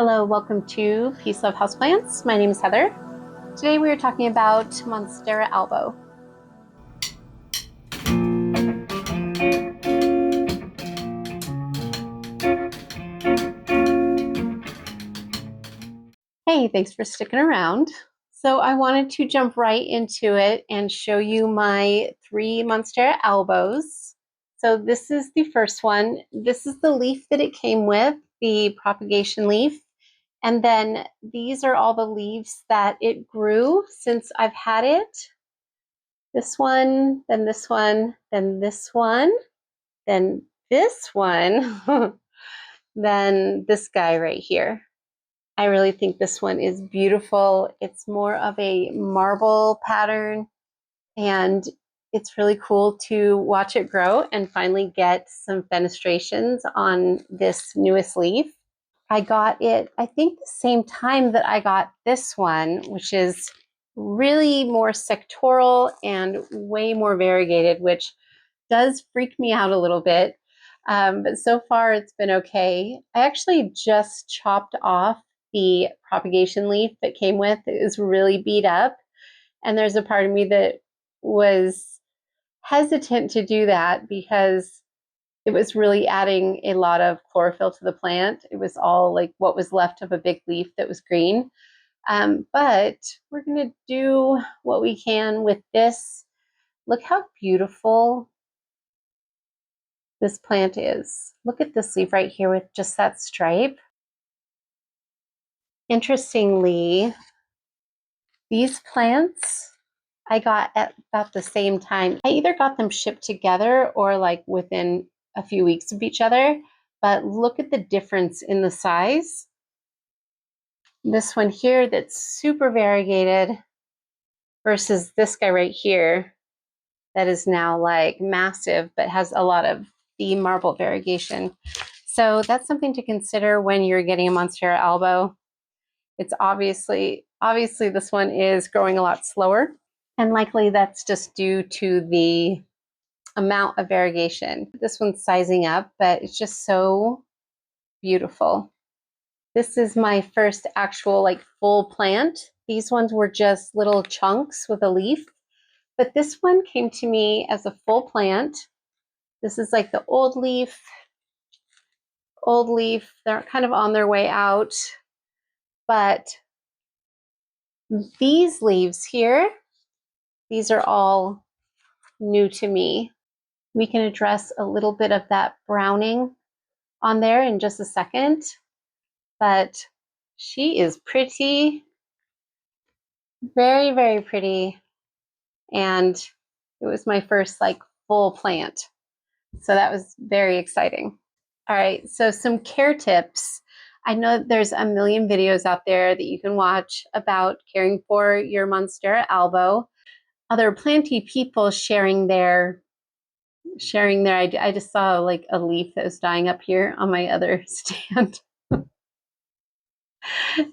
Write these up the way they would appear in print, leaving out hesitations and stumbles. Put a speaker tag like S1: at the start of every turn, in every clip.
S1: Hello, welcome to Peace Love Houseplants. My name is Heather. Today we are talking about Monstera Albo. Hey, thanks for sticking around. So I wanted to jump right into it and show you my 3 Monstera Albos. So this is the first one. This is the leaf that it came with, the propagation leaf. And then these are all the leaves that it grew since I've had it. This one, then this one, then this one, then this one, then this guy right here. I really think this one is beautiful. It's more of a marble pattern, and it's really cool to watch it grow and finally get some fenestrations on this newest leaf. I got it, I think, the same time that I got this one, which is really more sectoral and way more variegated, which does freak me out a little bit. But so far it's been okay. I actually just chopped off the propagation leaf that came with. It was really beat up. And there's a part of me that was hesitant to do that because it was really adding a lot of chlorophyll to the plant. It was all like what was left of a big leaf that was green. But we're going to do what we can with this. Look how beautiful this plant is. Look at this leaf right here with just that stripe. Interestingly, these plants I got at about the same time. I either got them shipped together or like within a few weeks of each other, but look at the difference in the size. This one here that's super variegated versus this guy right here that is now like massive but has a lot of the marble variegation. So that's something to consider when you're getting a Monstera Albo. It's obviously this one is growing a lot slower, and likely that's just due to the amount of variegation. This one's sizing up, but it's just so beautiful. This is my first actual like full plant. These ones were just little chunks with a leaf, but this one came to me as a full plant. This is like the old leaf. They're kind of on their way out, but these leaves here, these are all new to me. We can address a little bit of that browning on there in just a second, but she is pretty, very, very pretty. And it was my first like full plant. So that was very exciting. All right, so some care tips. I know there's a million videos out there that you can watch about caring for your Monstera Albo. Other planty people sharing their, I just saw like a leaf that was dying up here on my other stand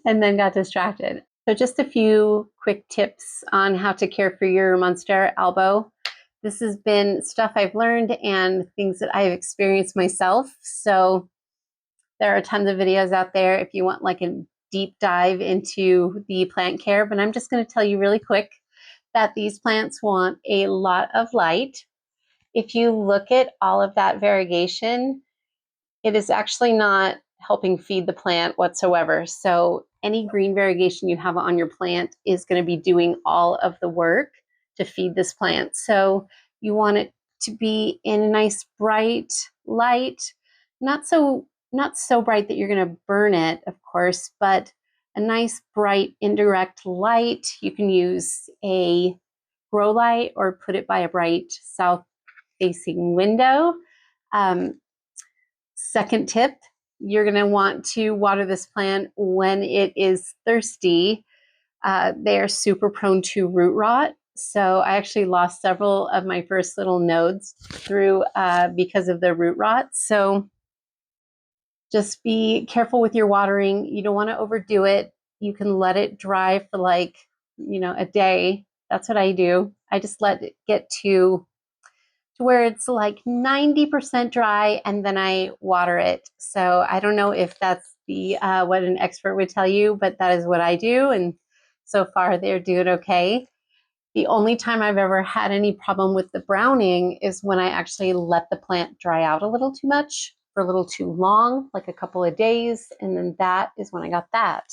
S1: and then got distracted. So just a few quick tips on how to care for your Monstera Albo. This has been stuff I've learned and things that I've experienced myself. So there are tons of videos out there if you want like a deep dive into the plant care, but I'm just going to tell you really quick that these plants want a lot of light. If you look at all of that variegation, it is actually not helping feed the plant whatsoever. So any green variegation you have on your plant is going to be doing all of the work to feed this plant. So you want it to be in a nice bright light, not so bright that you're going to burn it, of course, but a nice bright indirect light. You can use a grow light or put it by a bright south facing window. Second tip, you're going to want to water this plant when it is thirsty. They are super prone to root rot. So I actually lost several of my first little nodes through because of the root rot. So just be careful with your watering. You don't want to overdo it. You can let it dry for like, a day. That's what I do. I just let it get to where it's like 90% dry and then I water it. So I don't know if that's the what an expert would tell you, but that is what I do, and so far they're doing okay. The only time I've ever had any problem with the browning is when I actually let the plant dry out a little too much for a little too long, like a couple of days, and then that is when I got that,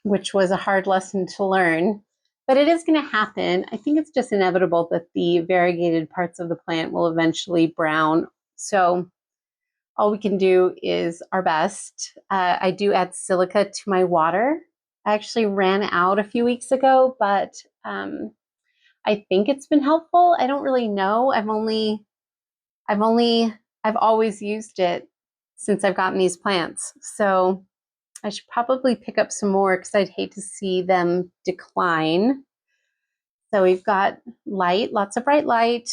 S1: which was a hard lesson to learn. But it is going to happen. I think it's just inevitable that the variegated parts of the plant will eventually brown. So all we can do is our best. I do add silica to my water. I actually ran out a few weeks ago, but I think it's been helpful. I don't really know. I've always used it since I've gotten these plants. So I should probably pick up some more because I'd hate to see them decline. So we've got light, lots of bright light.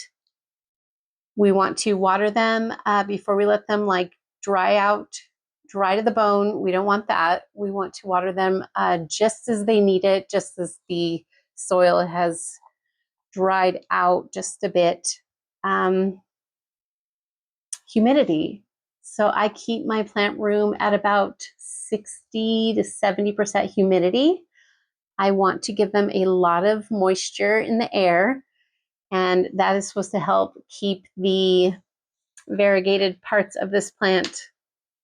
S1: We want to water them before we let them like dry out, dry to the bone. We don't want that. We want to water them just as they need it, just as the soil has dried out just a bit. Humidity. So I keep my plant room at about 60 to 70% humidity. I want to give them a lot of moisture in the air, and that is supposed to help keep the variegated parts of this plant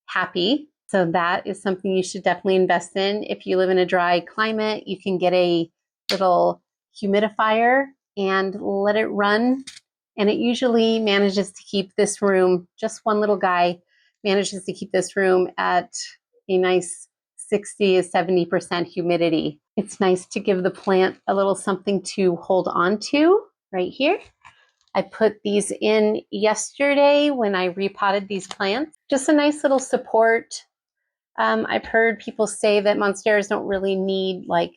S1: happy. So that is something you should definitely invest in. If you live in a dry climate, you can get a little humidifier and let it run. And it usually manages to keep this room, just one little guy manages to keep this room at a nice 60 to 70% humidity. It's nice to give the plant a little something to hold on to right here. I put these in yesterday when I repotted these plants. Just a nice little support. I've heard people say that Monsteras don't really need like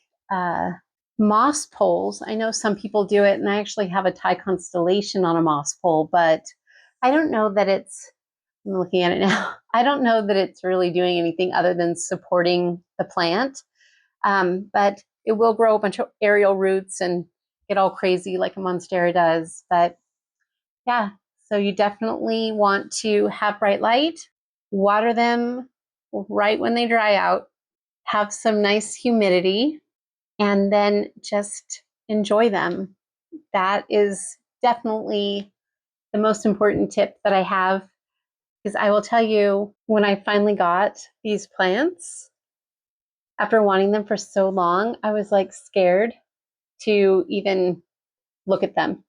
S1: moss poles. I know some people do it, and I actually have a Thai constellation on a moss pole, but I don't know that I'm looking at it now. I don't know that it's really doing anything other than supporting the plant. But it will grow a bunch of aerial roots and get all crazy like a Monstera does. But yeah, so you definitely want to have bright light, water them right when they dry out, have some nice humidity, and then just enjoy them. That is definitely the most important tip that I have, because I will tell you, when I finally got these plants, after wanting them for so long, I was like scared to even look at them.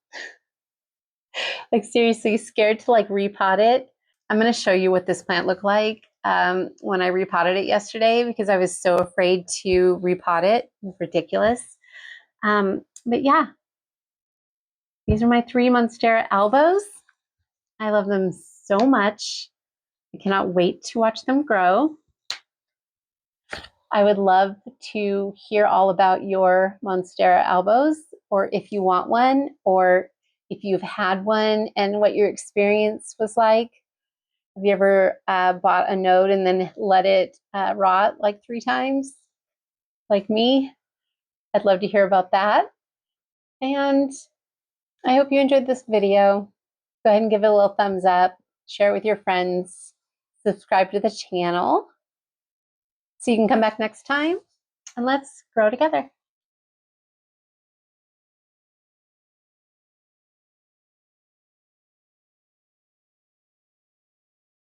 S1: Like seriously scared to like repot it. I'm going to show you what this plant looked like when I repotted it yesterday, because I was so afraid to repot it. It was ridiculous. But yeah, these are my 3 Monstera Albos. I love them so much. I cannot wait to watch them grow. I would love to hear all about your Monstera Albos, or if you want one, or if you've had one and what your experience was like. Have you ever bought a node and then let it rot like 3 times, like me? I'd love to hear about that. And I hope you enjoyed this video. Go ahead and give it a little thumbs up, share it with your friends, subscribe to the channel so you can come back next time, and let's grow together.